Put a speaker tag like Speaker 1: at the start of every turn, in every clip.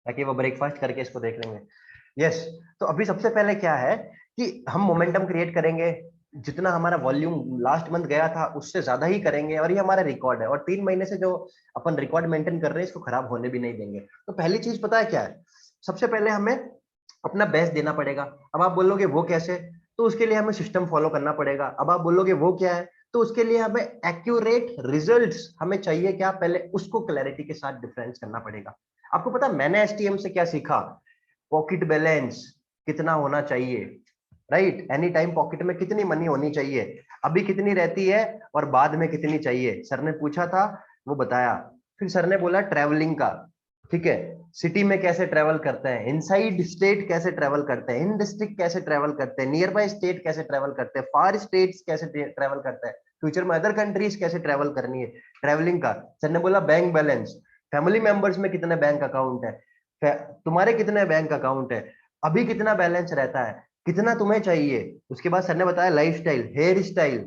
Speaker 1: ताकि वो ब्रेकफास्ट करके इसको देख लेंगे। यस। तो अभी सबसे पहले क्या है कि हम मोमेंटम क्रिएट करेंगे, जितना हमारा वॉल्यूम लास्ट मंथ गया था उससे ज्यादा ही करेंगे, और ये हमारा रिकॉर्ड है, और 3 महीने से जो अपन रिकॉर्ड मेंटेन कर रहे हैं इसको खराब होने भी नहीं देंगे। तो पहली चीज पता है क्या है, सबसे पहले हमें अपना बेस्ट देना पड़ेगा। अब आप बोलोगे वो कैसे, तो उसके लिए हमें सिस्टम फॉलो करना पड़ेगा। अब आप बोलोगे वो क्या है, तो उसके लिए हमें एक्यूरेट रिजल्ट्स हमें चाहिए क्या, पहले उसको क्लैरिटी के साथ डिफरेंस करना पड़ेगा। आपको पता है मैंने एसटीएम से क्या सीखा, पॉकेट बैलेंस कितना होना चाहिए, राइट, एनी टाइम पॉकेट में कितनी मनी होनी चाहिए, अभी कितनी रहती है और बाद में कितनी चाहिए, सर ने पूछा था वो बताया। फिर सर ने बोला ट्रैवलिंग का, ठीक है, सिटी में कैसे ट्रेवल करते हैं, इनसाइड स्टेट कैसे ट्रेवल करते हैं, इन डिस्ट्रिक्ट कैसे ट्रेवल करते हैं, नियर बाय स्टेट कैसे ट्रेवल करते हैं, फार स्टेट्स कैसे ट्रेवल करते हैं, फ्यूचर में अदर कंट्रीज कैसे ट्रेवल करनी है, ट्रेवलिंग का। सर ने बोला बैंक बैलेंस, फैमिली मेंबर्स में कितने बैंक अकाउंट है, तुम्हारे कितने बैंक अकाउंट है, अभी कितना बैलेंस रहता है, कितना तुम्हें चाहिए। उसके बाद सर ने बताया लाइफस्टाइल, हेयर स्टाइल,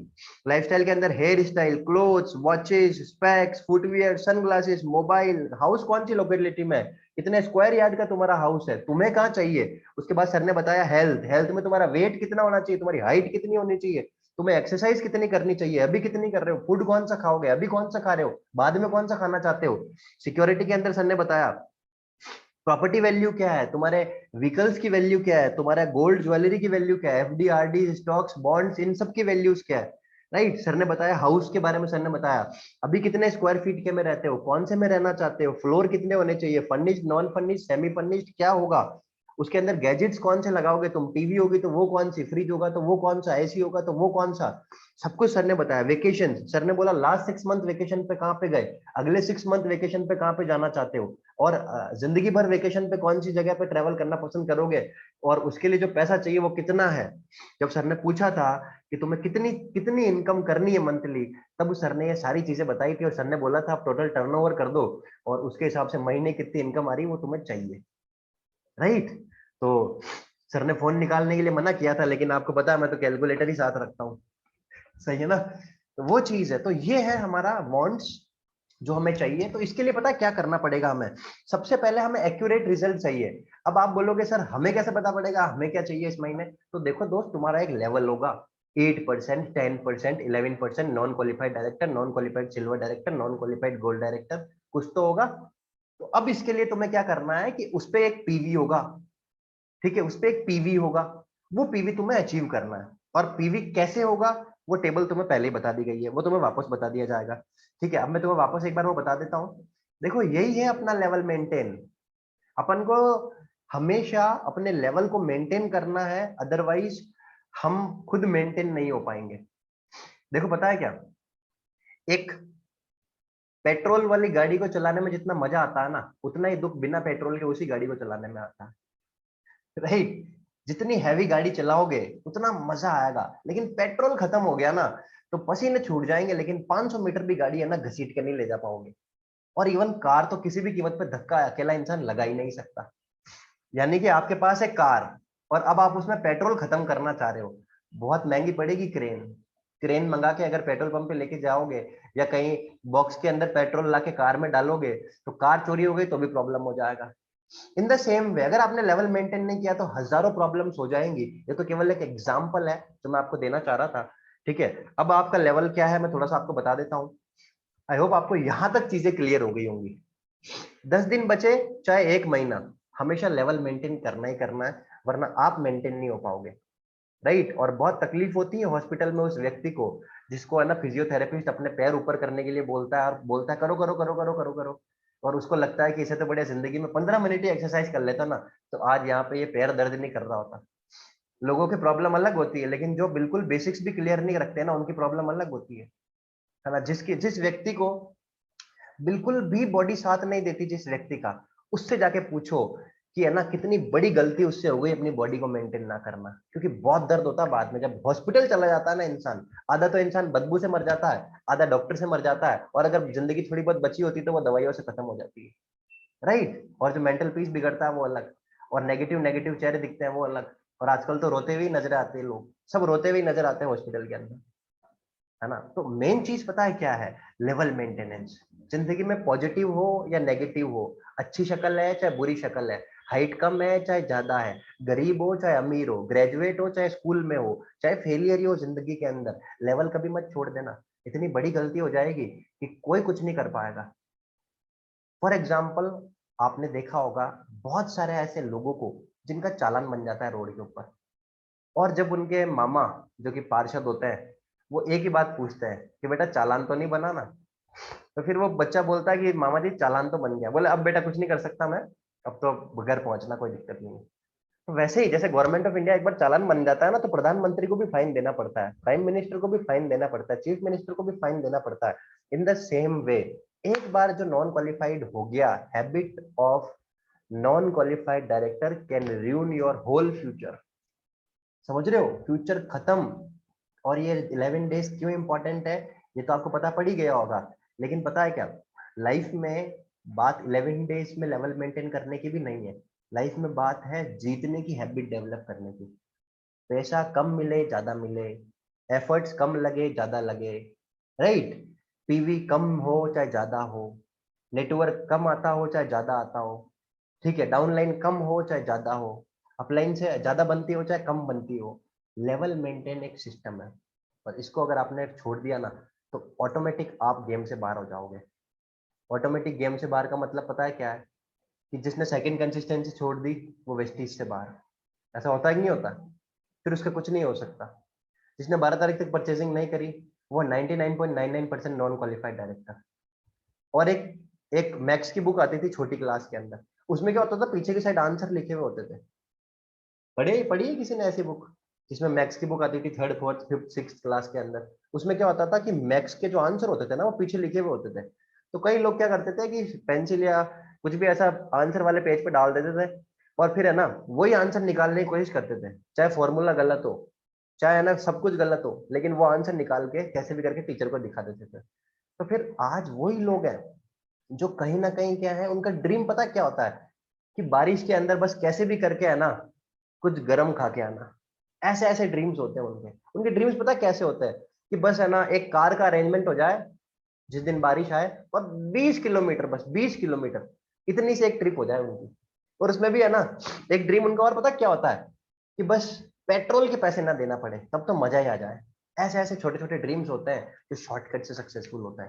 Speaker 1: लाइफस्टाइल के अंदर hair style, clothes, watches, specs, footwear, sunglasses, mobile, house कौन सी लोकेलिटी में, कितने स्क्वायर यार्ड का तुम्हारा हाउस है, तुम्हें कहाँ चाहिए। उसके बाद सर ने बताया हेल्थ, हेल्थ में तुम्हारा वेट कितना होना चाहिए, तुम्हारी हाइट कितनी होनी चाहिए, तुम्हें एक्सरसाइज कितनी करनी चाहिए, अभी कितनी कर रहे हो, फूड कौन सा खाओगे, अभी कौन सा खा रहे हो, बाद में कौन सा खाना चाहते हो। सिक्योरिटी के अंदर सर ने बताया प्रॉपर्टी वैल्यू क्या है, तुम्हारे व्हीकल्स की वैल्यू क्या है, तुम्हारा गोल्ड ज्वेलरी की वैल्यू क्या है, FD RD stocks bonds in सब की वैल्यूज क्या है, राइट। सर ने बताया हाउस के बारे में, सर ने बताया अभी कितने स्क्वायर फीट के में रहते हो, कौन से में रहना चाहते हो, फ्लोर कितने होने चाहिए, furnished non furnished semi furnished क्या होगा, उसके अंदर गैजेट्स कौन से लगाओगे तुम, टीवी होगी तो वो कौन सी, फ्रिज होगा तो वो कौन सा, एसी होगा तो वो कौन सा, सब कुछ सर ने बताया। वेकेशन, सर ने बोला लास्ट 6 मंथ वेकेशन पे कहाँ पे गए, अगले 6 मंथ वेकेशन पे कहाँ पे जाना चाहते हो, और जिंदगी भर वेकेशन पे कौन सी जगह पे ट्रेवल करना पसंद करोगे, और उसके लिए जो पैसा चाहिए वो कितना है। जब सर ने पूछा था कि तुम्हें कितनी कितनी इनकम करनी है मंथली, तब उस सर ने ये सारी चीजें बताई थी, और सर ने बोला था आप टोटल टर्नओवर कर दो और उसके हिसाब से महीने कितनी इनकम आ रही है वो तुम्हें चाहिए, राइट। तो सर ने फोन निकालने के लिए मना किया था, लेकिन आपको पता है मैं तो कैलकुलेटर ही साथ रखता हूँ, सही है ना। तो वो चीज है, तो ये है हमारा वांट्स जो हमें चाहिए। तो इसके लिए पता है क्या करना पड़ेगा हमें, सबसे पहले हमें एक्यूरेट रिजल्ट चाहिए। अब आप बोलोगे सर हमें कैसे पता पड़ेगा हमें क्या चाहिए इस महीने, तो देखो दोस्त तुम्हारा एक लेवल होगा, 8%, 10%, 11%, non qualified director, non qualified silver director, non qualified gold director, कुछ तो होगा। तो अब इसके लिए तुम्हें क्या करना है कि उस पे एक पीवी होगा, ठीक है, उस पे एक पीवी होगा, वो पीवी तुम्हें अचीव करना है। और पीवी कैसे होगा वो टेबल तुम्हें पहले ही बता दी गई है, वो तुम्हें वापस बता दिया जाएगा, ठीक है। अब मैं तुम्हें वापस एक बार वो बता देता हूँ। देखो यही है अपना लेवल मेंटेन, अपन को हमेशा अपने लेवल को मेंटेन करना है, अदरवाइज हम खुद मेंटेन नहीं हो पाएंगे। देखो पता है क्या, एक पेट्रोल वाली गाड़ी को चलाने में जितना मजा आता है ना, उतना ही दुख बिना पेट्रोल के उसी गाड़ी को चलाने में आता है, राइट। जितनी हैवी गाड़ी चलाओगे उतना मजा आएगा, लेकिन पेट्रोल खत्म हो गया ना तो पसीने छूट जाएंगे, लेकिन 500 मीटर भी गाड़ी है ना घसीट के नहीं ले जा पाओगे। और इवन कार तो किसी भी कीमत पे धक्का अकेला इंसान लगा ही नहीं सकता। यानी कि आपके पास है कार और अब आप उसमें पेट्रोल खत्म करना चाह रहे हो, बहुत महंगी पड़ेगी क्रेन, क्रेन मंगा के अगर पेट्रोल पंप पे लेके जाओगे या कहीं बॉक्स के अंदर पेट्रोल ला के कार में डालोगे तो कार चोरी हो गई तो भी प्रॉब्लम हो जाएगा। इन द सेम वे अगर आपने लेवल मेंटेन नहीं किया तो हजारों प्रॉब्लम्स हो जाएंगी। ये तो केवल एक एग्जांपल है जो मैं आपको देना चाह रहा था, ठीक है। अब आपका लेवल क्या है मैं थोड़ा सा आपको बता देता हूँ। आई होप आपको यहां तक चीजें क्लियर हो गई होंगी। 10 दिन बचे चाहे 1 महीना, हमेशा लेवल मेंटेन करना ही करना है, वरना आप मेंटेन नहीं हो पाओगे, राइट। और बहुत तकलीफ होती है हॉस्पिटल में उस व्यक्ति को जिसको है ना फिजियोथेरेपिस्ट अपने पैर ऊपर करने के लिए बोलता है और बोलता है करो करो करो करो करो करो, और उसको लगता है कि इसे तो बढ़िया जिंदगी में 15 मिनट ही एक्सरसाइज कर लेता ना तो आज यहाँ पे ये पैर दर्द नहीं कर रहा होता। लोगों की प्रॉब्लम अलग होती है, लेकिन जो बिल्कुल बेसिक्स भी क्लियर नहीं रखते ना उनकी प्रॉब्लम अलग होती है ना। जिस व्यक्ति को बिल्कुल भी बॉडी साथ नहीं देती जिस व्यक्ति का, उससे जाके पूछो कि है ना कितनी बड़ी गलती उससे हो गई अपनी बॉडी को मेंटेन ना करना, क्योंकि बहुत दर्द होता है बाद में जब हॉस्पिटल चला जाता है ना इंसान। आधा तो इंसान बदबू से मर जाता है, आधा डॉक्टर से मर जाता है, और अगर जिंदगी थोड़ी बहुत बची होती तो वो दवाइयों से खत्म हो जाती है, राइट। और जो मेंटल पीस बिगड़ता है वो अलग, और नेगेटिव नेगेटिव चेहरे दिखते हैं वो अलग। और आजकल तो रोते हुए ही नजर आते हैं लोग, सब रोते हुए ही नजर आते हैं हॉस्पिटल के अंदर, है ना। तो मेन चीज पता है क्या है, लेवल मेंटेनेंस। जिंदगी में पॉजिटिव हो या नेगेटिव हो, अच्छी शक्ल है चाहे बुरी शक्ल है, हाइट कम है चाहे ज्यादा है, गरीब हो चाहे अमीर हो, ग्रेजुएट हो चाहे स्कूल में हो, चाहे फेलियर ही हो जिंदगी के अंदर, लेवल कभी मत छोड़ देना। इतनी बड़ी गलती हो जाएगी कि कोई कुछ नहीं कर पाएगा। फॉर एग्जाम्पल, आपने देखा होगा बहुत सारे ऐसे लोगों को जिनका चालान बन जाता है रोड के ऊपर, और जब उनके मामा जो कि पार्षद होते हैं, वो एक ही बात पूछते हैं कि बेटा चालान तो नहीं बना ना, तो फिर वो बच्चा बोलता है कि मामा जी चालान तो बन गया। बोले अब बेटा कुछ नहीं कर सकता मैं, अब तो घर पहुंचना, कोई दिक्कत नहीं है। तो वैसे ही जैसे गवर्नमेंट ऑफ इंडिया एक बार चालान बन जाता है ना, तो प्रधानमंत्री को भी फाइन देना पड़ता है, प्राइम मिनिस्टर को भी फाइन देना पड़ता है, चीफ मिनिस्टर को भी फाइन देना पड़ता है। इन द सेम वे, एक बार जो नॉन क्वालिफाइड हो गया, habit of non qualified director can ruin your whole future. समझ रहे हो, फ्यूचर खत्म। और ये 11 डेज क्यों इंपॉर्टेंट है, ये तो आपको पता पड़ ही गया होगा। लेकिन पता है क्या, लाइफ में बात 11 डेज में लेवल मेंटेन करने की भी नहीं है। लाइफ में बात है जीतने की हैबिट डेवलप करने की। पैसा कम मिले ज्यादा मिले, एफर्ट्स कम लगे ज्यादा लगे, राइट, पीवी कम हो चाहे ज्यादा हो, नेटवर्क कम आता हो चाहे ज्यादा आता हो, ठीक है, डाउनलाइन कम हो चाहे ज्यादा हो, अपलाइन से ज्यादा बनती हो चाहे कम बनती हो, लेवल मेंटेन एक सिस्टम है। और इसको अगर आपने छोड़ दिया ना, तो ऑटोमेटिक आप गेम से बाहर हो जाओगे। ऑटोमेटिक गेम से बाहर का मतलब पता है क्या है, कि जिसने सेकंड कंसिस्टेंसी छोड़ दी वो वेस्टीज से बाहर। ऐसा होता है कि नहीं होता, फिर उसका कुछ नहीं हो सकता। जिसने 12 तारीख तक परचेजिंग नहीं करी, वो 99.99% नॉन क्वालिफाइड डायरेक्टर। और एक एक मैथ्स की बुक आती थी छोटी क्लास के अंदर, उसमें क्या होता था, पीछे की साइड आंसर लिखे हुए होते थे। पढ़े पढ़ी है किसी ने ऐसी बुक, जिसमें मैथ्स की बुक आती थी third fourth fifth six class के अंदर? उसमें क्या होता था कि मैथ्स के जो आंसर होते थे ना, वो पीछे लिखे हुए होते थे। तो कई लोग क्या करते थे कि पेंसिल या कुछ भी ऐसा आंसर वाले पेज पे डाल देते थे, और फिर है ना वही आंसर निकालने की कोशिश करते थे, चाहे फॉर्मूला गलत हो, चाहे है ना सब कुछ गलत हो, लेकिन वो आंसर निकाल के कैसे भी करके टीचर को दिखा देते थे। तो फिर आज वही लोग हैं जो कहीं ना कहीं क्या है, उनका ड्रीम पता क्या होता है, कि बारिश के अंदर बस कैसे भी करके है ना कुछ गर्म खा के आना। ऐसे ऐसे ड्रीम्स होते हैं उनके। उनके ड्रीम्स पता कैसे होते हैं, कि बस है ना एक कार का अरेंजमेंट हो जाए जिस दिन बारिश आए, और 20 किलोमीटर, बस 20 किलोमीटर, इतनी सी एक ट्रिप हो जाए उनकी। और उसमें भी है ना एक ड्रीम उनका और पता क्या होता है, कि बस पेट्रोल के पैसे ना देना पड़े, तब तो मजा ही आ जाए। ऐसे ऐसे छोटे छोटे ड्रीम्स होते हैं जो शॉर्टकट से सक्सेसफुल होता है,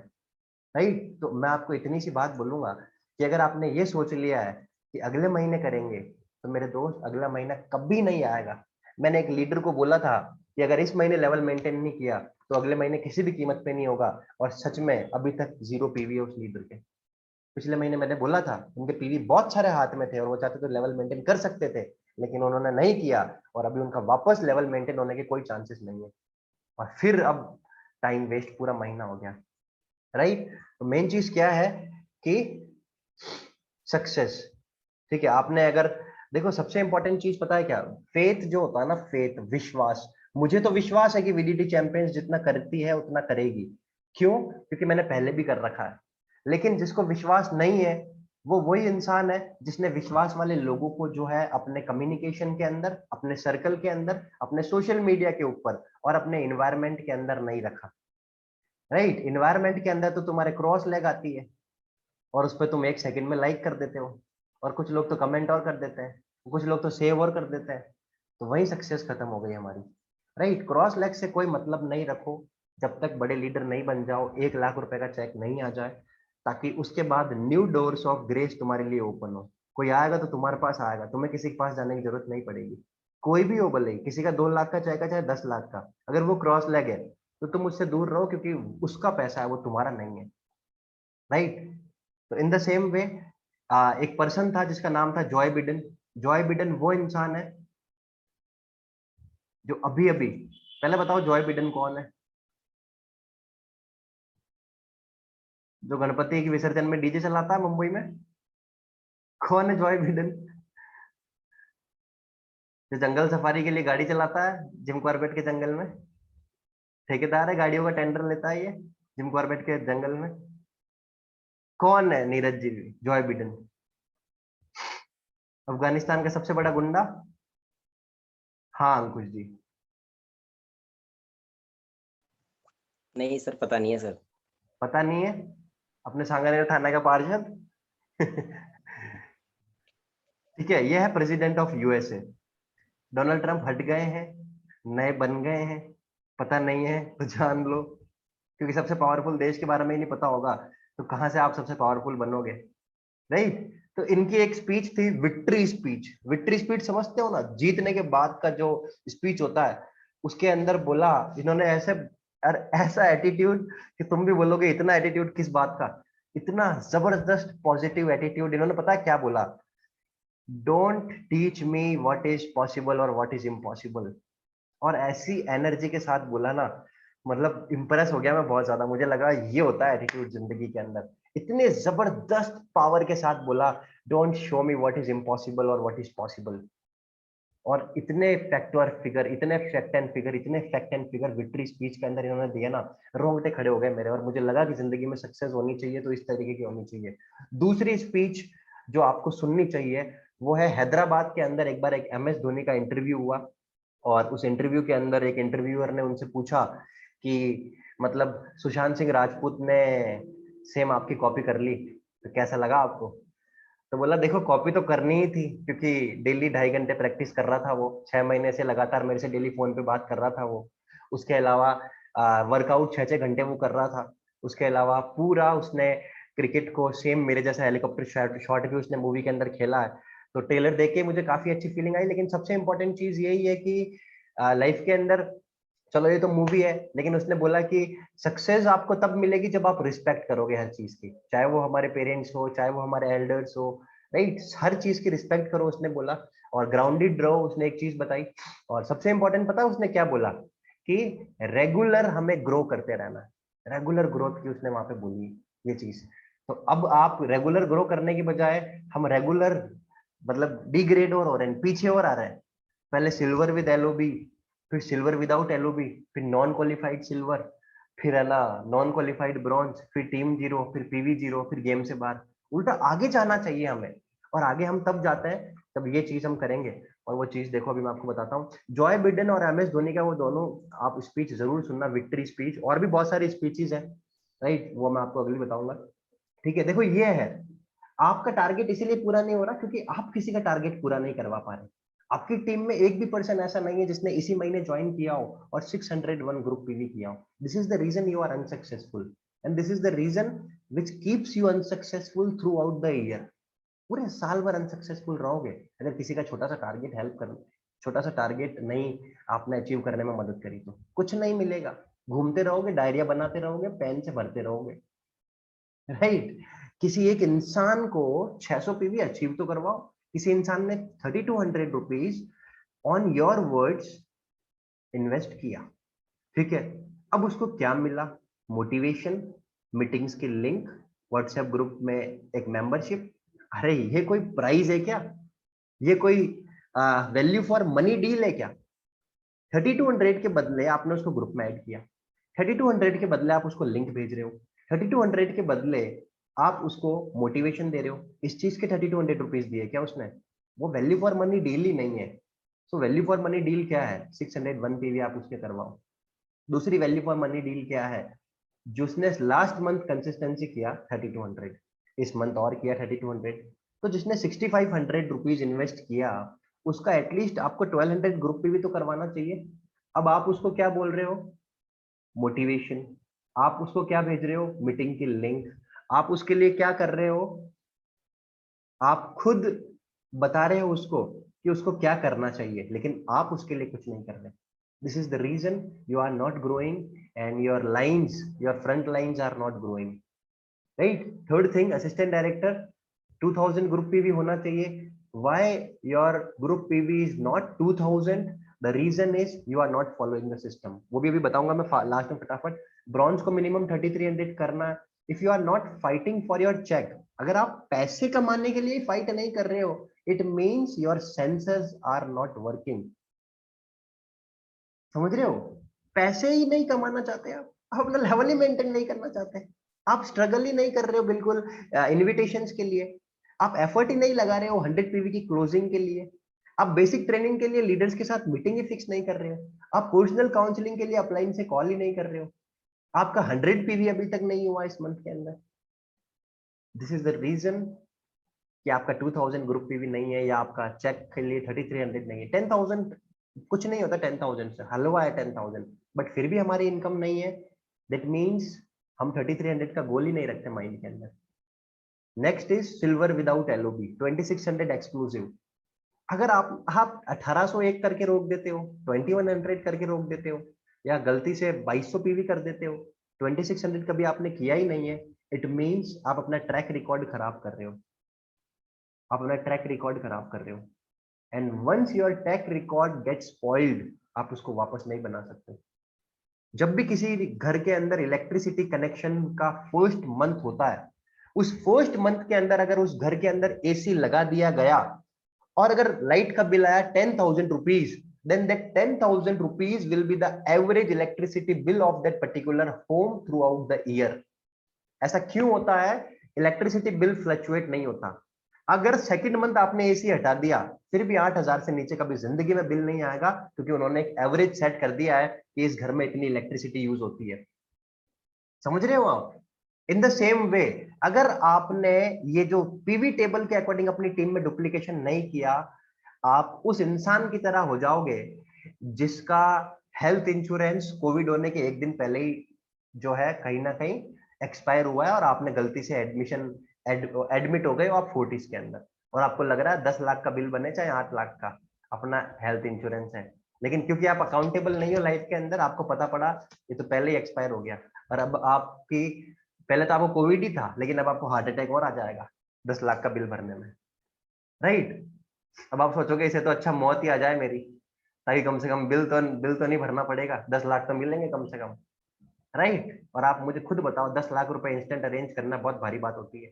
Speaker 1: राइट। तो मैं आपको इतनी सी बात बोलूंगा कि अगर आपने ये सोच लिया है कि अगले महीने करेंगे, तो मेरे दोस्त अगला महीना कभी नहीं आएगा। मैंने एक लीडर को बोला था कि अगर इस महीने लेवल मेंटेन नहीं किया, तो अगले महीने किसी भी कीमत पे नहीं होगा। और सच में अभी तक 0 पीवी है उस लीडर के। पिछले महीने मैंने बोला था, उनके पीवी बहुत सारे हाथ में थे और वो चाहते तो लेवल मेंटेन कर सकते थे, लेकिन उन्होंने नहीं किया। और अभी उनका वापस लेवल मेंटेन होने के कोई चांसेस नहीं है। और फिर अब टाइम वेस्ट पूरा महीना हो गया, राइट। तो मेन चीज क्या है कि सक्सेस, ठीक है। आपने अगर देखो, सबसे इंपॉर्टेंट चीज पता है क्या, फेथ जो होता है ना, फेथ, विश्वास। मुझे तो विश्वास है कि वीडीटी चैंपियंस जितना करती है उतना करेगी। क्यों? क्योंकि मैंने पहले भी कर रखा है। लेकिन जिसको विश्वास नहीं है, वो वही इंसान है जिसने विश्वास वाले लोगों को जो है अपने कम्युनिकेशन के अंदर, अपने सर्कल के अंदर, अपने सोशल मीडिया के ऊपर और अपने इन्वायरमेंट के अंदर नहीं रखा, राइट। इन्वायरमेंट के अंदर तो तुम्हारे क्रॉस लेग आती है, और उस पर तुम एक सेकंड में लाइक कर देते हो, और कुछ लोग तो कमेंट और कर देते हैं, कुछ लोग तो सेव और कर देते हैं। तो वही सक्सेस खत्म हो गई हमारी, राइट। क्रॉस लेग से कोई मतलब नहीं रखो जब तक बड़े लीडर नहीं बन जाओ, 1 लाख रुपए का चेक नहीं आ जाए, ताकि उसके बाद न्यू डोर्स ऑफ ग्रेस तुम्हारे लिए ओपन हो। कोई आएगा तो तुम्हारे पास आएगा, तुम्हें किसी के पास जाने की जरूरत नहीं पड़ेगी। कोई भी हो, भले ही किसी का 2 लाख का चेक है चाहे 10 लाख का, अगर वो क्रॉस लेग है तो तुम उससे दूर रहो, क्योंकि उसका पैसा है, वो तुम्हारा नहीं है, राइट। तो इन द सेम वे, एक पर्सन था जिसका नाम था जॉय बिडन। जॉय बिडन वो इंसान है जो अभी अभी, पहले बताओ जॉय बिडन कौन है? जो गणपति के विसर्जन में डीजे चलाता है मुंबई में, कौन है जॉय बिडन? जो जंगल सफारी के लिए गाड़ी चलाता है जिम कॉर्बेट के जंगल में, ठेकेदार है, गाड़ियों का टेंडर लेता है ये जिम कॉर्बेट के जंगल में। कौन है नीरज जी? जॉय बिडन, अफगानिस्तान का सबसे बड़ा गुंडा। हाँ अंकुश जी।
Speaker 2: नहीं सर, पता नहीं है सर।
Speaker 1: पता नहीं है? अपने सांगानेर थाना का पार्षद। ठीक है, ये है president of USA. Donald Trump हट गए हैं, नए बन गए हैं, पता नहीं है तो जान लो, क्योंकि सबसे पावरफुल देश के बारे में ही नहीं पता होगा तो कहाँ से आप सबसे पावरफुल बनोगे, राइट। तो इनकी एक स्पीच थी, विक्ट्री स्पीच। विक्ट्री स्पीच समझते हो ना, जीतने के बाद का जो स्पीच होता है, उसके अंदर बोला इन्होंने ऐसे, और ऐसा एटीट्यूड कि तुम भी बोलोगे इतना एटीट्यूड किस बात का, इतना जबरदस्त पॉजिटिव एटीट्यूड। इन्होंने पता है क्या बोला? Don't teach me what is possible और व्हाट इज इम्पॉसिबल। और ऐसी एनर्जी के साथ बोला ना, मतलब इंप्रेस हो गया मैं बहुत ज्यादा। मुझे लगा ये होता है एटीट्यूड जिंदगी के अंदर। इतने जबरदस्त पावर के साथ बोला, don't show me what is impossible और व्हाट इज पॉसिबल। और इतने फैक्ट और फिगर, इतने फैक्ट एंड फिगर, इतने fact and figure victory speech के अंदर इन्होंने दिया ना, रोंगटे खड़े हो गए मेरे। और मुझे लगा कि जिंदगी में सक्सेस होनी चाहिए तो इस तरीके की होनी चाहिए। दूसरी स्पीच जो आपको सुननी चाहिए वो है, हैदराबाद के अंदर एक बार एक MS धोनी का इंटरव्यू हुआ, और उस इंटरव्यू के अंदर एक इंटरव्यूअर ने उनसे पूछा कि मतलब सुशांत सिंह राजपूत ने सेम आपकी कॉपी कर ली तो कैसा लगा आपको? तो बोला देखो कॉपी तो करनी ही थी, क्योंकि डेली 2.5 घंटे प्रैक्टिस कर रहा था वो, 6 महीने से लगातार मेरे से डेली फोन पे बात कर रहा था वो। उसके अलावा वर्कआउट 6-6 घंटे वो कर रहा था। उसके अलावा पूरा उसने क्रिकेट को सेम मेरे जैसा हेलीकॉप्टर शॉट भी उसने मूवी के अंदर खेला है। तो ट्रेलर देख के मुझे काफी अच्छी फीलिंग आई। लेकिन सबसे इंपॉर्टेंट चीज यही है कि लाइफ के अंदर, चलो ये तो मूवी है, लेकिन उसने बोला कि सक्सेस आपको तब मिलेगी जब आप रिस्पेक्ट करोगे हर चीज की, चाहे वो हमारे पेरेंट्स हो, चाहे वो हमारे एल्डर्स हो, राइट। हर चीज की रिस्पेक्ट करो उसने बोला। और ग्राउंडेड रहो, उसने एक चीज बताई। और सबसे इंपॉर्टेंट पता है उसने क्या बोला? कि रेगुलर हमें ग्रो करते रहना है। रेगुलर ग्रोथ की उसने वहां पे बोली ये चीज। तो अब आप रेगुलर ग्रो करने की बजाय हम रेगुलर मतलब डिग्रेड और रहे हैं, पीछे और आ रहे हैं। पहले सिल्वर विद LOB, फिर सिल्वर विदाउट LOB, फिर नॉन क्वालिफाइड सिल्वर, फिर है ना नॉन क्वालिफाइड ब्रॉन्ज, फिर टीम जीरो, फिर PV जीरो, फिर गेम से बाहर। उल्टा आगे जाना चाहिए हमें। और आगे हम तब जाते हैं तब ये चीज हम करेंगे। और वो चीज देखो अभी मैं आपको बताता हूँ। जॉय बिडेन और MS धोनी का वो दोनों आप स्पीच जरूर सुनना, विक्ट्री स्पीच। और भी बहुत सारी स्पीचेस हैं, राइट, वो मैं आपको अगली बताऊंगा। ठीक है, देखो ये है, आपका टारगेट इसीलिए पूरा नहीं हो रहा क्योंकि आप किसी का टारगेट पूरा नहीं करवा पा रहे। आपकी टीम में एक भी पर्सन ऐसा नहीं है जिसने इसी महीने ज्वाइन किया हो और 601 ग्रुप PV किया हो। This is the reason you are unsuccessful, and this is the reason which keeps you unsuccessful throughout the year. पूरे साल भर अनसक्सेसफुल रहोगे अगर किसी का छोटा सा टारगेट हेल्प कर, छोटा सा टारगेट नहीं आपने अचीव करने में मदद करी तो कुछ नहीं मिलेगा। घूमते रहोगे, डायरिया बनाते रहोगे, पेन से भरते रहोगे, राइट। किसी एक इंसान को 600 PV अचीव तो करवाओ। किसी इंसान ने 3200 rupees on your words invest किया, ठीक है। अब उसको क्या मिला? मोटिवेशन, मीटिंग्स की लिंक, व्हाट्सएप ग्रुप में एक मेंबरशिप। अरे ये कोई प्राइज है क्या? ये कोई वैल्यू फॉर मनी डील है क्या? 3200 के बदले आपने उसको ग्रुप में ऐड किया, 3200 के बदले आप उसको लिंक भेज रहे हो, 3200 के बदले आप उसको मोटिवेशन दे रहे हो। इस चीज के 3200 रुपीज दिए क्या उसने? वो वैल्यू फॉर मनी डील ही नहीं है। So value for money deal क्या है? 601 PV आप उसके करवाओ। दूसरी वैल्यू फॉर मनी डील क्या है? जो उसने लास्ट मंथ कंसिस्टेंसी किया 3200, इस मंथ और किया 3200, तो जिसने 6500 रुपीज इन्वेस्ट किया उसका एटलीस्ट आपको 1200 ग्रुप पे भी तो करवाना चाहिए। अब आप उसको क्या बोल रहे हो? मोटिवेशन। आप उसको क्या भेज रहे हो? मीटिंग की लिंक। आप उसके लिए क्या कर रहे हो? आप खुद बता रहे हो उसको कि उसको क्या करना चाहिए, लेकिन आप उसके लिए कुछ नहीं कर रहे। This is the reason you are not growing and your lines, your front lines are not growing, right. Third thing, assistant director 2000 group PV होना चाहिए। Why your group PV is not 2000? The reason is you are not following the system. वो भी अभी बताऊंगा मैं last में फटाफट। Bronze को मिनिमम 3300 करना है। If you are not fighting for your cheque, अगर आप पैसे कमाने के लिए फाइट नहीं कर रहे हो, it means your senses are not working. समझ रहे हो? पैसे ही नहीं कमाना चाहते आप अपना लेवल ही मेंटेन नहीं करना चाहते, आप स्ट्रगल ही नहीं कर रहे हो बिल्कुल इनविटेशंस के लिए, आप एफर्ट ही नहीं लगा रहे हो 100 PV की क्लोजिंग के लिए, आप बेसिक ट्रेनिंग के लिए लीडर्स के साथ मीटिंग ही फिक्स नहीं कर रहे हो, आप पर्सनल काउंसलिंग के लिए अपलाइन से कॉल ही नहीं कर रहे हो, आपका 100 PV अभी तक नहीं हुआ इस मंथ के अंदर। दिस इज द रीजन कि आपका 2000 ग्रुप पीवी नहीं है या आपका चेक के लिए 3300 नहीं है। 10,000 कुछ नहीं होता, 10,000 से हलवा है 10,000, बट फिर भी हमारी इनकम नहीं है, दैट मीन्स हम 3300 का गोल ही नहीं रखते माइंड के अंदर। Next is silver without LOB, 2600 exclusive. अगर आप 1801 करके रोक देते हो, 2100 करके रोक देते हो, या गलती से 2200 पीवी कर देते हो, 2600 कभी आपने किया ही नहीं है, इट मीन्स आप अपना ट्रैक रिकॉर्ड खराब कर रहे हो, आप अपना ट्रैक रिकॉर्ड खराब कर रहे हो। And once your track record get spoiled, आप उसको वापस नहीं बना सकते। जब भी किसी घर के अंदर इलेक्ट्रिसिटी कनेक्शन का फर्स्ट मंथ होता है, उस फर्स्ट मंथ के अंदर अगर उस घर के अंदर एसी लगा दिया गया और अगर लाइट का बिल आया 10,000 rupees, then that 10,000 rupees will be the average electricity bill of that particular home throughout the year. ऐसा क्यों होता है? इलेक्ट्रिसिटी बिल फ्लक्चुएट नहीं होता। अगर सेकंड मंथ आपने एसी हटा दिया, फिर भी 8,000 से नीचे कभी जिंदगी में बिल नहीं आएगा, क्योंकि उन्होंने एक एवरेज सेट कर दिया है कि इस घर में इतनी इलेक्ट्रिसिटी यूज होती है। समझ रहे हो आप? इन द सेम वे, अगर आपने ये जो पीवी टेबल के अकॉर्डिंग अपनी टीम में डुप्लीकेशन नहीं किया, आप उस इंसान की तरह हो जाओगे जिसका हेल्थ इंश्योरेंस कोविड होने के एक दिन पहले ही जो है कहीं ना कहीं एक्सपायर हुआ है, और आपने गलती से एडमिट हो गए हो आप 40s के अंदर, और आपको लग रहा है 10 लाख का बिल बने चाहे 8 लाख का, अपना हेल्थ इंश्योरेंस है, लेकिन क्योंकि आप अकाउंटेबल नहीं हो लाइफ के अंदर, आपको पता पड़ा ये तो पहले ही एक्सपायर हो गया, और अब आपकी पहले तो आपको कोविड ही था, लेकिन अब आपको हार्ट अटैक और आ जाएगा 10 लाख का बिल भरने में, राइट? अब आप सोचोगे इसे तो अच्छा मौत ही आ जाए मेरी, ताकि कम से कम बिल तो नहीं भरना पड़ेगा, 10 लाख तो मिलेंगे कम से कम, राइट? और आप मुझे खुद बताओ, 10 लाख रुपए इंस्टेंट अरेंज करना बहुत भारी बात होती है।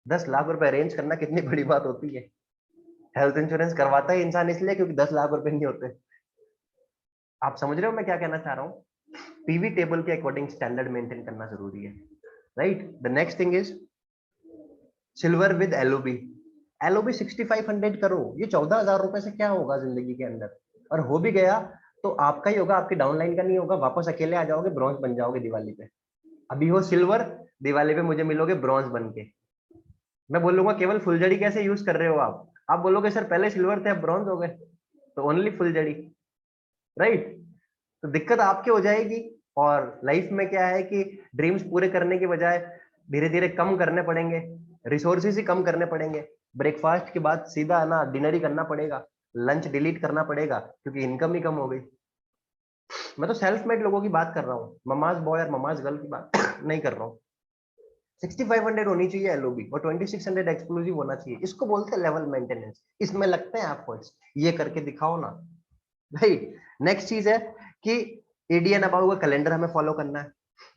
Speaker 1: 10 लाख रुपए अरेंज करना कितनी बड़ी बात होती है। हेल्थ इंश्योरेंस करवाता है इंसान इसलिए क्योंकि 10 लाख रुपए नहीं होते। आप समझ रहे हो मैं क्या कहना चाह रहा हूँ? पीवी टेबल के अकॉर्डिंग स्टैंडर्ड मेंटेन करना जरूरी है, right? The next thing is silver with LOB. LOB 6500 करो, ये 14,000 रुपए से क्या होगा जिंदगी के अंदर, और हो भी गया तो आपका ही होगा, आपकी डाउनलाइन का नहीं होगा, वापस अकेले आ जाओगे, ब्रॉन्ज बन जाओगे दिवाली पे। अभी हो सिल्वर, दिवाली पे मुझे मिलोगे ब्रॉन्ज बन के। मैं बोलूंगा केवल फुलझड़ी कैसे यूज कर रहे हो आप बोलोगे सर पहले सिल्वर थे अब ब्रॉन्ज हो गए, तो ओनली फुलझड़ी, राइट? तो दिक्कत आपके हो जाएगी, और लाइफ में क्या है कि ड्रीम्स पूरे करने के बजाय धीरे धीरे कम करने पड़ेंगे, रिसोर्सेज ही कम करने पड़ेंगे, ब्रेकफास्ट के बाद सीधा ना डिनर ही करना पड़ेगा, लंच डिलीट करना पड़ेगा, क्योंकि इनकम ही कम हो गई। मैं तो सेल्फ मेड लोगों की बात कर रहा हूँ, ममाज बॉय और ममाज गर्ल की बात नहीं कर रहा हूँ। 6500 होनी चाहिए एलओबी, और 2600 एक्सक्लूसिव होना चाहिए, इसको बोलते हैं लेवल मेंटेनेंस, इसमें लगते हैं एफर्ट्स, ये करके दिखाओ ना, राइट? नेक्स्ट चीज है कि एडीएन अबाउ का कैलेंडर हमें फॉलो करना है।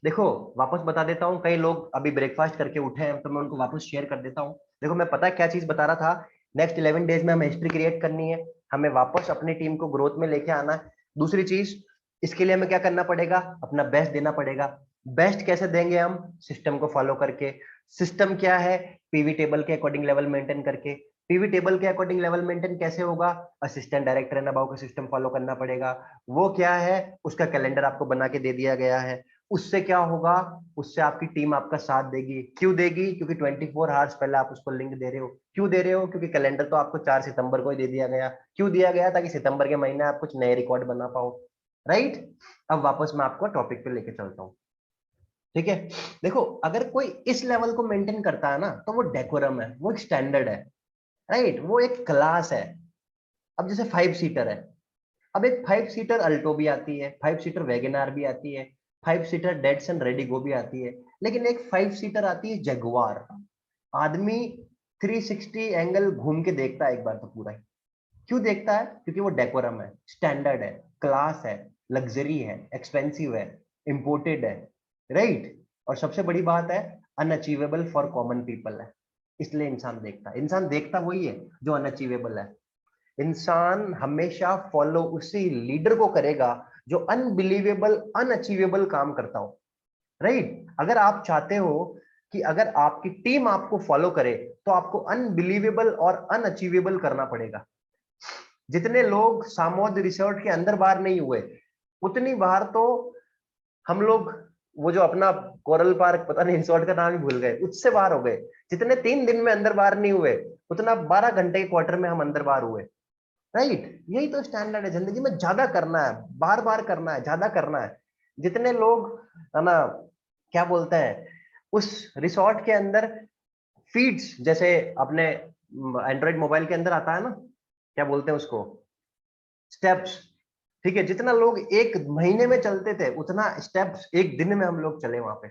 Speaker 1: देखो वापस बता देता हूँ, कई लोग अभी ब्रेकफास्ट करके उठे हैं तो मैं उनको वापस शेयर कर देता हूँ। देखो मैं पता है क्या चीज बता रहा था, नेक्स्ट 11 डेज में हमें हिस्ट्री क्रिएट करनी है, हमें वापस अपनी टीम को ग्रोथ में लेके आना है। दूसरी चीज, इसके लिए हमें क्या करना पड़ेगा, अपना बेस्ट देना पड़ेगा। बेस्ट कैसे देंगे हम? सिस्टम को फॉलो करके। सिस्टम क्या है? पीवी टेबल के अकॉर्डिंग लेवल मेंटेन करके। पीवी टेबल के अकॉर्डिंग लेवल मेंटेन कैसे होगा? असिस्टेंट डायरेक्टर एंड अबाउ का सिस्टम फॉलो करना पड़ेगा। वो क्या है? उसका कैलेंडर आपको बना के दे दिया गया है। उससे क्या होगा? उससे आपकी टीम आपका साथ देगी। क्यों देगी? क्योंकि 24 आवर्स पहले आप उसको लिंक दे रहे हो। क्यों दे रहे हो? क्योंकि कैलेंडर तो आपको 4 सितंबर को ही दे दिया गया। क्यों दिया गया? ताकि सितंबर के महीने आप कुछ नए रिकॉर्ड बना पाओ, राइट? अब वापस मैं आपको टॉपिक पे लेके चलता हूँ, ठीक है? देखो अगर कोई इस लेवल को मेंटेन करता है ना, तो वो डेकोरम है, वो एक स्टैंडर्ड है, राइट? वो एक क्लास है। अब जैसे 5 सीटर है, अब एक 5 सीटर अल्टो भी आती है, 5 सीटर वैगनार भी आती है, 5 सीटर डेटसन रेडिगो भी आती है, लेकिन एक 5 सीटर आती है जगुआर। आदमी 360 एंगल घूम के देखता है एक बार तो पूरा ही। क्यों देखता है? क्योंकि वो डेकोरम है, स्टैंडर्ड है, क्लास है, लग्जरी है, एक्सपेंसिव है, इंपोर्टेड है, राइट? और सबसे बड़ी बात है, अनअचीवेबल फॉर कॉमन पीपल है, इसलिए इंसान देखता है। इंसान देखता वही है जो अनअचीवेबल है। इंसान हमेशा फॉलो उसी लीडर को करेगा जो अनबिलीवेबल अनअचीवेबल काम करता हो, राइट? अगर आप चाहते हो कि अगर आपकी टीम आपको फॉलो करे, तो आपको अनबिलीवेबल और अनअचीवेबल करना पड़ेगा। जितने लोग सामोद रिसोर्ट के अंदर बाहर नहीं हुए, उतनी बार तो हम लोग वो जो अपना कोरल पार्क, पता नहीं रिसोर्ट का नाम ही भूल गए, उससे बाहर हो गए। जितने 3 दिन में अंदर बाहर नहीं हुए, उतना 12 घंटे के क्वार्टर में हम अंदर बाहर हुए, राइट। यही तो स्टैंडर्ड है जिंदगी में, ज्यादा करना है, बार बार करना है, ज्यादा करना है। जितने लोग है ना, क्या बोलते हैं, उस रिसोर्ट के अंदर फीड्स, जैसे अपने एंड्रॉइड मोबाइल के अंदर आता है ना, क्या बोलते हैं उसको, स्टेप्स, ठीक है, जितना लोग एक महीने में चलते थे उतना स्टेप्स एक दिन में हम लोग चले वहां पे।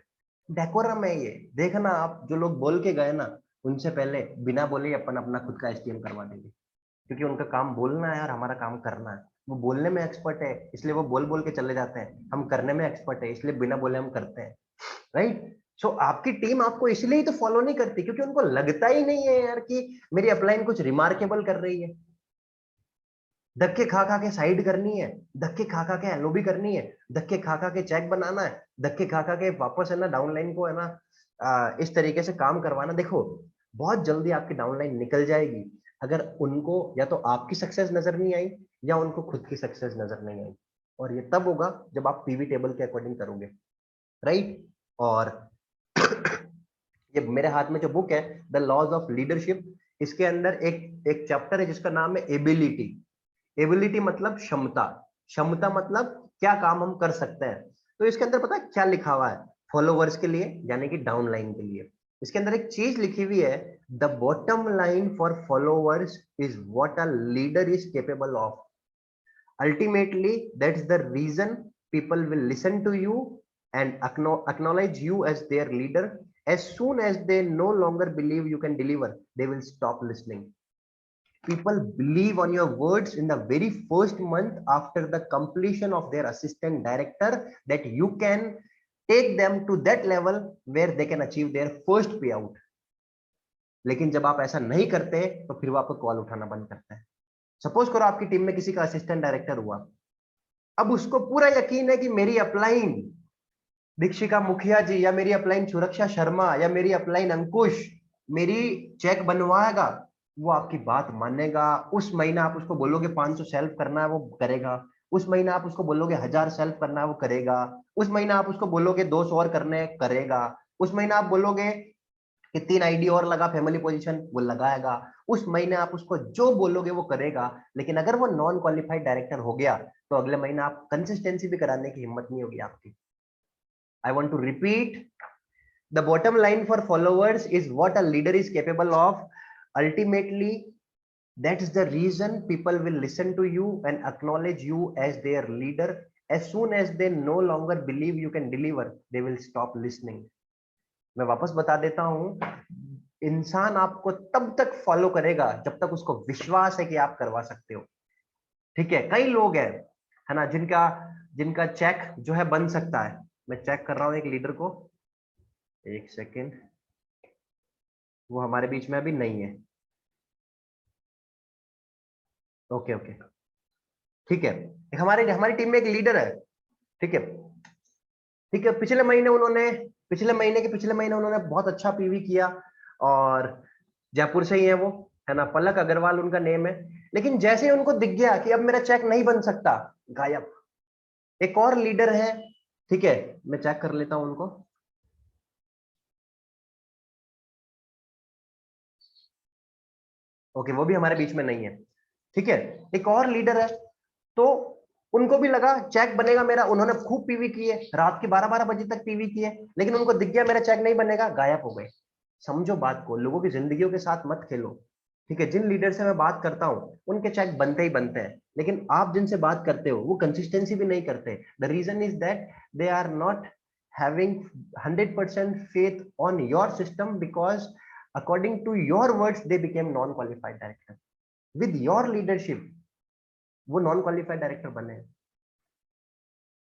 Speaker 1: डेकोरम है ये, देखना आप, जो लोग बोल के गए ना, उनसे पहले बिना बोले ही अपन अपना खुद का एसटीएम करवा देंगे, क्योंकि उनका काम बोलना है और हमारा काम करना है। वो बोलने में एक्सपर्ट है इसलिए वो बोल बोल के चले जाते हैं, हम करने में एक्सपर्ट है इसलिए बिना बोले हम करते हैं, राइट। सो आपकी टीम आपको इसलिए ही तो फॉलो नहीं करती क्योंकि उनको लगता ही नहीं है यार कि मेरी अपलाइन कुछ रिमार्केबल कर रही है। धक्के खा खा के साइड करनी है, धक्के खा खा के एलओबी करनी है, धक्के खा खा के चेक बनाना है, धक्के खा खा के वापस है ना डाउनलाइन को है ना इस तरीके से काम करवाना। देखो बहुत जल्दी आपकी डाउनलाइन निकल जाएगी अगर उनको या तो आपकी सक्सेस नजर नहीं आई या उनको खुद की सक्सेस नजर नहीं आई, और ये तब होगा जब आप पीवी टेबल के अकॉर्डिंग करोगे, राइट। और ये मेरे हाथ में जो बुक है द लॉज ऑफ लीडरशिप, इसके अंदर एक एक चैप्टर है जिसका नाम है एबिलिटी। एबिलिटी मतलब क्षमता, क्षमता मतलब क्या काम हम कर सकते हैं। तो इसके अंदर पता है क्या लिखा हुआ है, फॉलोवर्स के लिए यानी कि डाउनलाइन के लिए इसके अंदर एक चीज लिखी हुई है, the bottom line for followers is what a leader is capable of, ultimately that's the reason people will listen to you and acknowledge you as their leader. As soon as they no longer believe you can deliver, they will stop listening. People believe on your words in the very first month after the completion of their assistant director that you can take them to that level where they can achieve their first payout. लेकिन जब आप ऐसा नहीं करते तो फिर वो आपको कॉल उठाना बंद करते हैं। सपोज करो आपकी टीम में किसी का असिस्टेंट डायरेक्टर हुआ, अब उसको पूरा यकीन है कि मेरी अपलाइन दीक्षिका मुखिया जी या मेरी अपलाइन सुरक्षा शर्मा या मेरी अपलाइन अंकुश मेरी चेक बनवाएगा, वो आपकी बात मानेगा। उस महीना आप उसको बोलोगे 500 सेल्फ करना है वो करेगा, उस महीना आप उसको बोलोगे 1000 सेल्फ करना है वो करेगा, उस महीना आप उसको बोलोगे 200 और करने करेगा, उस महीना आप बोलोगे कि 3 आईडी और लगा फैमिली पोजीशन वो लगाएगा, उस महीने आप उसको जो बोलोगे वो करेगा। लेकिन अगर वो नॉन क्वालिफाइड डायरेक्टर हो गया तो अगले महीने आप कंसिस्टेंसी भी कराने की हिम्मत नहीं होगी आपकी। I want to repeat, the bottom line for followers is what a leader is capable of. Ultimately, that is the reason people will listen to you and acknowledge you as their leader. As soon as they no longer believe you can deliver, they will stop listening. मैं वापस बता देता हूं, इंसान आपको तब तक follow करेगा जब तक उसको विश्वास है कि आप करवा सकते हो, ठीक है। कई लोग हैं है ना जिनका जिनका चेक जो है बन सकता है। मैं चेक कर रहा हूं एक लीडर को, एक सेकेंड, वो हमारे बीच में अभी नहीं है। ओके ओके ठीक है, एक हमारे हमारी टीम में एक लीडर है, ठीक है ठीक है। पिछले महीने उन्होंने बहुत अच्छा पीवी किया और जयपुर से ही है वो, है ना, पलक अग्रवाल उनका नेम है। लेकिन जैसे ही उनको दिख गया कि अब मेरा चेक नहीं बन सकता, गायब। एक और लीडर है, ठीक है, मैं चेक कर लेता हूं उनको। ओके वो भी हमारे बीच में नहीं है, ठीक है। एक और लीडर है, तो उनको भी लगा चेक बनेगा मेरा, उन्होंने खूब पीवी किए, रात के 12-12 बजे तक पीवी किए, लेकिन उनको दिख गया मेरा चेक नहीं बनेगा, गायब हो गए। समझो बात को, लोगों की जिंदगियों के साथ मत खेलो, ठीक है। जिन लीडर से मैं बात करता हूँ उनके चेक बनते ही बनते हैं, लेकिन आप जिनसे बात करते हो वो कंसिस्टेंसी भी नहीं करते। The reason is that they are not having 100% faith on your system, because according to your words they became non qualified director with your leadership, वो नॉन क्वालिफाइड डायरेक्टर बने।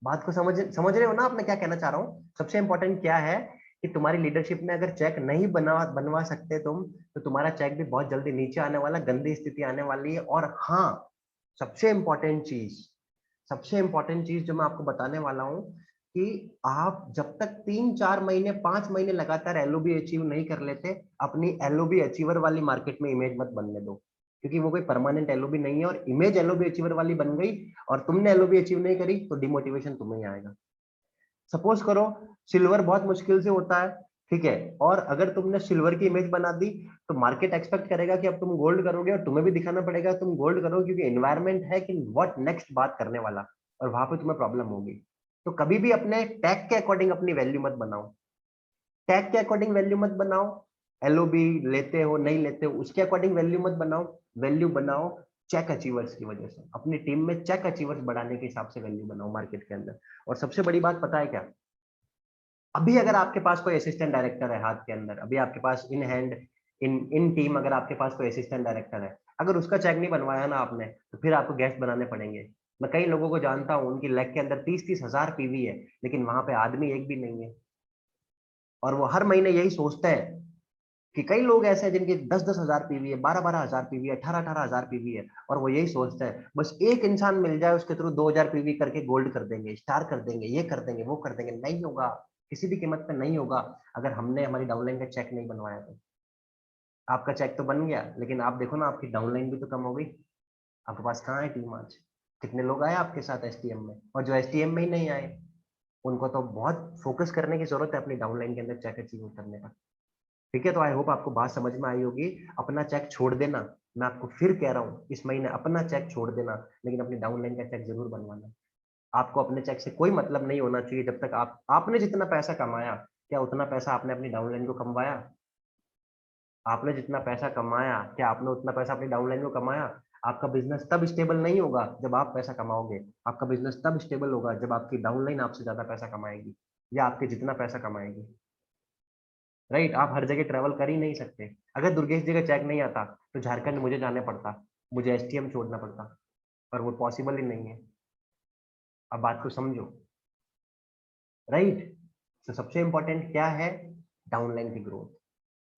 Speaker 1: बात को समझ रहे हो ना आप मैं क्या कहना चाह रहा हूँ। सबसे इंपॉर्टेंट क्या है कि तुम्हारी लीडरशिप में अगर चेक नहीं बनवा सकते तुम, तो तुम्हारा चेक भी बहुत जल्दी नीचे आने वाला, गंदी स्थिति आने वाली है। और हाँ, सबसे इंपॉर्टेंट चीज जो मैं आपको बताने वाला हूँ कि आप जब तक 3-4 महीने 5 महीने लगातार एलओबी अचीव नहीं कर लेते, अपनी एलओबी अचीवर वाली मार्केट में इमेज मत बनने दो, क्योंकि वो कोई परमानेंट एलओबी नहीं है। और इमेज एलओबी अचीवर वाली बन गई और तुमने एलओबी अचीव नहीं करी तो डिमोटिवेशन तुम्हें ही आएगा। सपोज करो सिल्वर बहुत मुश्किल से होता है, ठीक है। और अगर तुमने सिल्वर की इमेज बना दी तो मार्केट एक्सपेक्ट करेगा कि अब तुम गोल्ड करोगे, और तुम्हें भी दिखाना पड़ेगा तुम गोल्ड करो, क्योंकि एनवायरमेंट है कि व्हाट नेक्स्ट बात करने वाला, और वहां पे तुम्हें प्रॉब्लम होगी। तो कभी भी अपने टैग के अकॉर्डिंग अपनी वैल्यू मत बनाओ, टैग के अकॉर्डिंग वैल्यू मत बनाओ। एलओबी लेते हो नहीं लेते हो उसके अकॉर्डिंग वैल्यू मत बनाओ, वैल्यू बनाओ चेक अचीवर्स की वजह से। अपनी टीम में चेक अचीवर्स बढ़ाने के हिसाब से वैल्यू बनाओ मार्केट के अंदर। और सबसे बड़ी बात पता है क्या, अभी अगर आपके पास कोई असिस्टेंट डायरेक्टर है हाथ के अंदर, अभी आपके पास in hand, in in team अगर आपके पास कोई असिस्टेंट डायरेक्टर है, अगर उसका चेक नहीं बनवाया ना आपने, तो फिर आपको गेस्ट बनाने पड़ेंगे। मैं कई लोगों को जानता हूँ उनकी लेग के अंदर 30-30 हजार पीवी है, लेकिन वहां पे आदमी एक भी नहीं है। और वो हर महीने यही सोचते हैं कि कई लोग ऐसे हैं जिनकी 10-10 हजार पीवी है, 12-12 हजार पीवी है, 18-18 हजार पीवी है, और वो यही सोचते हैं बस एक इंसान मिल जाए उसके थ्रू 2 हजार पीवी करके गोल्ड कर देंगे, स्टार कर देंगे, ये कर देंगे, वो कर देंगे। नहीं होगा, किसी भी कीमत पे नहीं होगा। अगर हमने हमारी डाउनलाइन का चेक नहीं बनवाया तो। आपका चेक तो बन गया, लेकिन आप देखो ना आपकी डाउनलाइन भी तो कम हो गई। आपके पास कहाँ है टीम आज? कितने लोग आए आपके साथ एसटीएम में? और जो एसटीएम में ही नहीं आए, उनको तो बहुत फोकस करने की जरूरत है अपनी डाउनलाइन के अंदर चेक अचीव करने का। ठीक है, तो आई होप आपको बात समझ में आई होगी। अपना चेक छोड़ देना, मैं आपको फिर कह रहा हूँ इस महीने अपना चेक छोड़ देना, लेकिन अपनी डाउनलाइन का चेक जरूर बनवाना। आपको अपने चेक से कोई मतलब नहीं होना चाहिए जब तक आपने जितना पैसा कमाया, क्या उतना पैसा आपने अपनी डाउनलाइन को कमवाया? आपने जितना पैसा कमाया, क्या आपने उतना पैसा अपनी डाउनलाइन को कमाया? आपका बिजनेस तब स्टेबल नहीं होगा जब आप पैसा कमाओगे। आपका बिजनेस तब स्टेबल होगा जब आपकी डाउनलाइन आपसे ज्यादा पैसा कमाएगी, या आपके जितना पैसा कमाएगी। राइट, आप हर जगह ट्रैवल कर ही नहीं सकते। अगर दुर्गेश जी का चेक नहीं आता तो झारखंड मुझे जाने पड़ता, मुझे एसटीएम छोड़ना पड़ता, पर वो पॉसिबल ही नहीं है। अब बात को समझो। राइट, तो सबसे इंपॉर्टेंट क्या है? डाउनलाइन की ग्रोथ।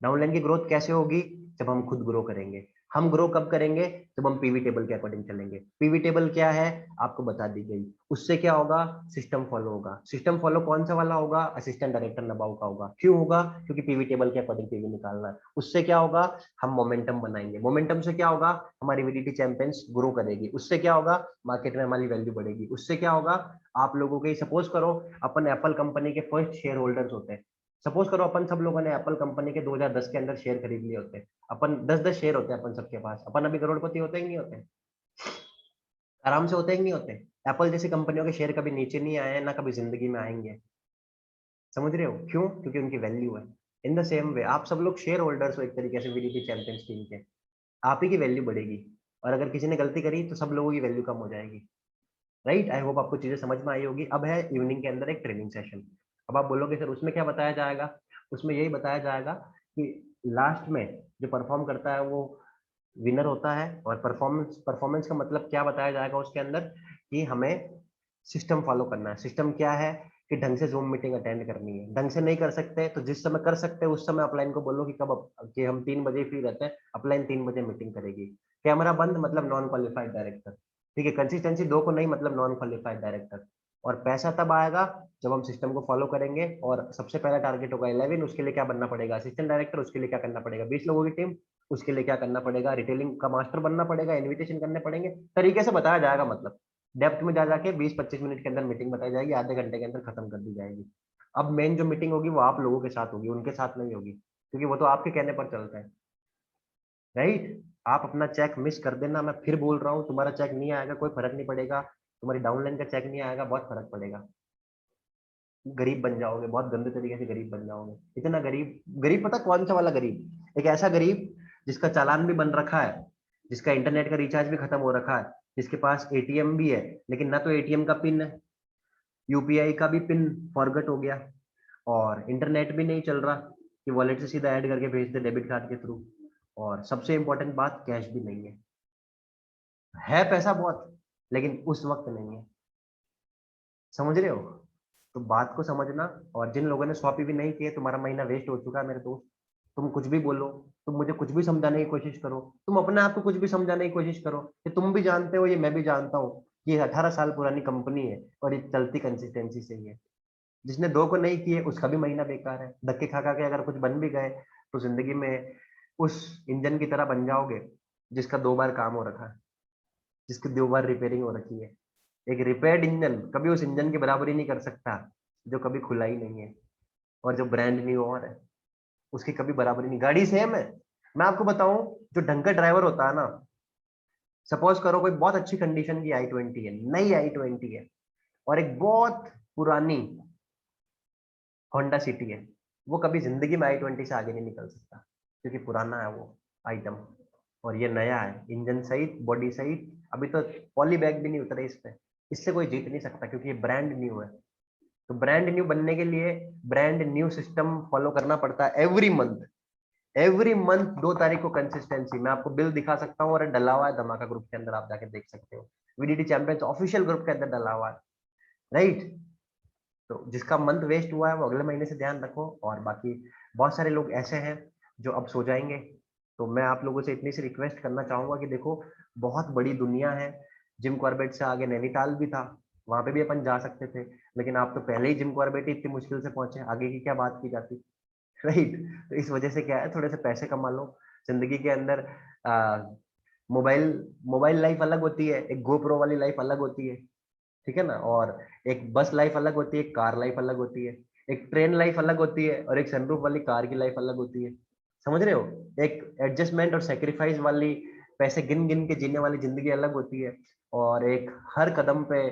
Speaker 1: डाउनलाइन की ग्रोथ कैसे होगी? जब हम खुद ग्रो करेंगे। हम ग्रो कब करेंगे? जब हम पीवी टेबल के अकॉर्डिंग चलेंगे। पीवी टेबल क्या है आपको बता दी गई। उससे क्या होगा? सिस्टम फॉलो होगा। सिस्टम फॉलो कौन सा वाला होगा? असिस्टेंट डायरेक्टर नबाउ का होगा। क्यों होगा? क्योंकि पीवी टेबल के अकॉर्डिंग पीवी निकालना है। उससे क्या होगा? हम मोमेंटम बनाएंगे। मोमेंटम से क्या होगा? हमारी वीडीटी चैंपियंस ग्रो करेगी। उससे क्या होगा? मार्केट में हमारी वैल्यू बढ़ेगी। उससे क्या होगा? आप लोगों के, सपोज करो अपन एप्पल कंपनी के फर्स्ट शेयर होल्डर्स होते हैं। सपोज करो अपन सब लोगों ने एप्पल कंपनी के 2010 के अंदर शेयर खरीद लिए होते। अपन 10-10 शेयर होते हैं अपन सबके पास, अपन अभी करोड़पति होते ही नहीं होते? आराम से होते ही नहीं होते? एप्पल जैसी कंपनियों के शेयर कभी नीचे नहीं आए हैं, ना कभी जिंदगी में आएंगे। समझ रहे हो क्यों? क्योंकि उनकी वैल्यू है। इन द सेम वे आप सब लोग शेयर होल्डर्स हो एक तरीके से वीडीपी चैंपियंस टीम के। आप ही की वैल्यू बढ़ेगी, और अगर किसी ने गलती करी तो सब लोगों की वैल्यू कम हो जाएगी। राइट, आई होप आपको चीजें समझ में आई होगी। अब है इवनिंग के अंदर एक ट्रेनिंग सेशन। अब आप बोलोगे सर उसमें क्या बताया जाएगा? उसमें यही बताया जाएगा कि लास्ट में जो परफॉर्म करता है वो विनर होता है। और परफॉर्मेंस, परफॉर्मेंस का मतलब क्या बताया जाएगा उसके अंदर, कि हमें सिस्टम फॉलो करना है। सिस्टम क्या है? कि ढंग से जूम मीटिंग अटेंड करनी है। ढंग से नहीं कर सकते तो जिस समय कर सकते हैं उस समय अपलाइन को बोलो कि कि हम 3 बजे फ्री रहते हैं, अपलाइन 3 बजे मीटिंग करेगी। कैमरा बंद मतलब नॉन क्वालिफाइड डायरेक्टर। ठीक है, कंसिस्टेंसी 2 को नहीं मतलब नॉन क्वालिफाइड डायरेक्टर। और पैसा तब आएगा जब हम सिस्टम को फॉलो करेंगे। और सबसे पहला टारगेट होगा 11, उसके लिए क्या बनना पड़ेगा? Assistant director. उसके लिए क्या करना पड़ेगा? 20 लोगों की टीम। उसके लिए क्या करना पड़ेगा? रिटेलिंग का मास्टर बनना पड़ेगा, इन्विटेशन करने पड़ेंगे। तरीके से बताया जाएगा, मतलब डेप्थ में जा जाके 20-25 मिनट के अंदर मीटिंग बताई जाएगी, आधे घंटे के अंदर खत्म कर दी जाएगी। अब मेन जो मीटिंग होगी वो आप लोगों के साथ होगी, उनके साथ नहीं होगी, क्योंकि वो तो आपके कहने पर चलता है। राइट, आप अपना चेक मिस कर देना, मैं फिर बोल रहा हूँ, तुम्हारा चेक नहीं आएगा कोई फर्क नहीं पड़ेगा। तुम्हारी डाउनलाइन का चेक नहीं आएगा बहुत फर्क पड़ेगा। गरीब बन जाओगे, बहुत गंदे तरीके से गरीब बन जाओगे। इतना गरीब, गरीब पता कौन सा वाला गरीब? एक ऐसा गरीब जिसका चालान भी बन रखा है, जिसका इंटरनेट का रिचार्ज भी खत्म हो रखा है, जिसके पास एटीएम भी है, लेकिन ना तो एटीएम का पिन है, यूपीआई का भी पिन फॉरगट हो गया, और इंटरनेट भी नहीं चल रहा कि वॉलेट से सीधा ऐड करके भेज दे डेबिट कार्ड के थ्रू। और सबसे इंपॉर्टेंट बात, कैश भी नहीं है पैसा बहुत, लेकिन उस वक्त नहीं है। समझ रहे हो? तो बात को समझना। और जिन लोगों ने स्वैप भी नहीं किए, तुम्हारा महीना वेस्ट हो चुका है मेरे दोस्त। तुम कुछ भी बोलो, तुम मुझे कुछ भी समझाने की कोशिश करो, तुम अपने आप को कुछ भी समझाने की कोशिश करो, कि तुम भी जानते हो, ये मैं भी जानता हूँ कि ये 18 साल पुरानी कंपनी है और ये चलती कंसिस्टेंसी से ही है। जिसने 2 को नहीं किए उसका भी महीना बेकार है। धक्के खा खा के अगर कुछ बन भी गए तो जिंदगी में उस इंजन की तरह बन जाओगे जिसका 2 बार काम हो रखा है, जिसकी 2 बार रिपेयरिंग हो रखी है। एक रिपेयर्ड इंजन कभी उस इंजन की बराबरी नहीं कर सकता जो कभी खुला ही नहीं है। और जो ब्रांड न्यू और है उसकी कभी बराबरी नहीं। गाड़ी सेम है। मैं आपको बताऊं, जो ढंग का ड्राइवर होता है ना, सपोज करो कोई बहुत अच्छी कंडीशन की i20 है, नई i20 है, और एक बहुत पुरानी होंडा सिटी है, वो कभी जिंदगी में i20 से आगे नहीं निकल सकता, क्योंकि पुराना है वो आइटम, और ये नया है, इंजन सहित, बॉडी सहित। अभी तो पॉली बैग भी नहीं उतरे इस पे। इससे कोई जीत नहीं सकता, क्योंकि ये ब्रांड न्यू है। तो ब्रांड न्यू बनने के लिए ब्रांड न्यू सिस्टम फॉलो करना पड़ता है एवरी मंथ। एवरी मंथ 2 तारीख को कंसिस्टेंसी। मैं आपको बिल दिखा सकता हूँ, और डला हुआ है धमाका ग्रुप के अंदर, आप जाके देख सकते हो। वीडीटी चैंपियंस ऑफिशियल ग्रुप के अंदर डला हुआ है। राइट। तो जिसका मंथ वेस्ट हुआ है वो अगले महीने से ध्यान रखो। और बाकी बहुत सारे लोग ऐसे हैं जो अब सो जाएंगे। तो मैं आप लोगों से इतनी सी रिक्वेस्ट करना चाहूंगा कि देखो, बहुत बड़ी दुनिया है। जिम कॉर्बेट से आगे नैनीताल भी था, वहां पे भी अपन जा सकते थे, लेकिन आप तो पहले ही जिम कॉर्बेट ही इतनी मुश्किल से पहुंचे, आगे की क्या बात की जाती। राइट। तो इस वजह से क्या है, थोड़े से पैसे कमा लो जिंदगी के अंदर। मोबाइल मोबाइल लाइफ अलग होती है, एक गोप्रो वाली लाइफ अलग होती है, ठीक है ना। और एक बस लाइफ अलग होती है, एक कार लाइफ अलग होती है, एक ट्रेन लाइफ अलग होती है, और एक सनरूफ वाली कार की लाइफ अलग होती है। समझ रहे हो? एक एडजस्टमेंट और सेक्रीफाइस वाली, पैसे गिन गिन के जीने वाली जिंदगी अलग होती है, और एक हर कदम पे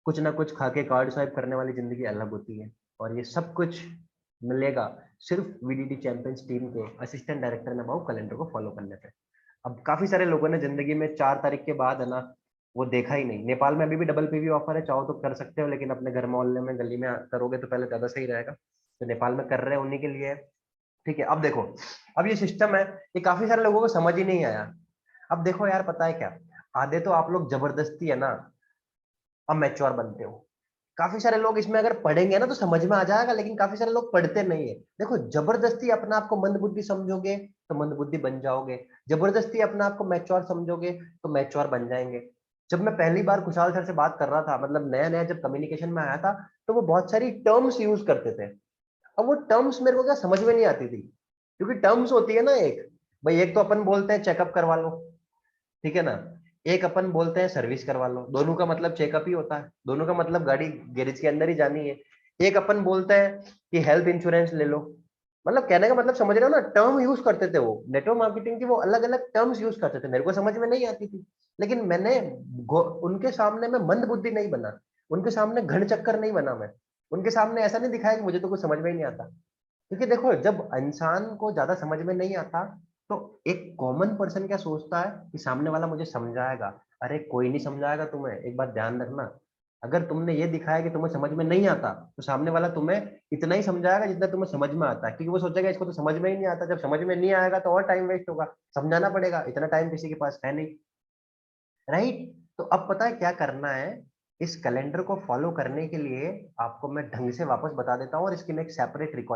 Speaker 1: कुछ ना कुछ खा के कार्ड स्वाइप करने वाली जिंदगी अलग होती है। और ये सब कुछ मिलेगा सिर्फ वीडीटी चैंपियंस टीम के असिस्टेंट डायरेक्टर नबाउ कैलेंडर को फॉलो करने पे। अब काफी सारे लोगों ने जिंदगी में 4 तारीख के बाद है ना, वो देखा ही नहीं। नेपाल में अभी भी डबल पीवी ऑफर है, चाहो तो कर सकते हो, लेकिन अपने घर मोहल्ले में गली में करोगे तो पहले ज्यादा सही रहेगा। तो नेपाल में कर रहे हैं उन्हीं के लिए है। ठीक है। अब देखो, अब ये सिस्टम है, ये काफी सारे लोगों को समझ ही नहीं आया। अब देखो यार, पता है क्या, आधे तो आप लोग जबरदस्ती है ना अब मैच्योर बनते हो। काफी सारे लोग इसमें अगर पढ़ेंगे ना तो समझ में आ जाएगा, लेकिन काफी सारे लोग पढ़ते नहीं है। देखो, जबरदस्ती अपने आप को मंदबुद्धि समझोगे तो मंदबुद्धि बन जाओगे, जबरदस्ती अपने आप को मैच्योर समझोगे तो मैच्योर बन जाएंगे। जब मैं पहली बार खुशहाल सर से बात कर रहा था, मतलब नया नया जब कम्युनिकेशन में आया था, तो वो बहुत सारी टर्म्स यूज करते थे। अब वो टर्म्स मेरे को क्या समझ में नहीं आती थी, क्योंकि टर्म्स होती है ना, एक भाई, एक तो अपन बोलते हैं चेकअप करवा लो, ठीक है ना। एक अपन बोलते हैं सर्विस करवा लो, दोनों का मतलब चेकअप ही होता है, दोनों का मतलब गाड़ी गैरेज के अंदर ही जानी है। एक अपन बोलते हैं कि हेल्थ इंश्योरेंस ले लो। मतलब कहने का मतलब समझ रहे हो ना, टर्म यूज करते थे वो नेटवर्क मार्केटिंग की, वो अलग अलग टर्म्स यूज करते थे, मेरे को समझ में नहीं आती थी। लेकिन मैंने उनके सामने मैं मंद बुद्धि नहीं बना, उनके सामने घड़ चक्कर नहीं बना, मैं उनके सामने ऐसा नहीं दिखाया कि मुझे तो कुछ समझ में ही नहीं आता। क्योंकि देखो, जब इंसान को ज्यादा समझ में नहीं आता, तो एक कॉमन पर्सन क्या सोचता है कि सामने वाला मुझे समझाएगा। अरे कोई नहीं समझाएगा तुम्हें, एक बात ध्यान रखना। अगर तुमने ये दिखाया कि तुम्हें समझ में नहीं आता, तो सामने वाला तुम्हें इतना ही समझाएगा जितना तुम्हें समझ में आता है, क्योंकि वो सोचेगा इसको तो समझ में ही नहीं आता। जब समझ में नहीं आएगा तो और टाइम वेस्ट होगा, समझाना पड़ेगा, इतना टाइम किसी के पास है नहीं। राइट। तो अब पता है क्या करना है, इस कैलेंडर को फॉलो करने के लिए आपको मैं ढंग से वापस बता देता हूँ, और इसकी मैं एक सेपरेट रिकॉर्डिंग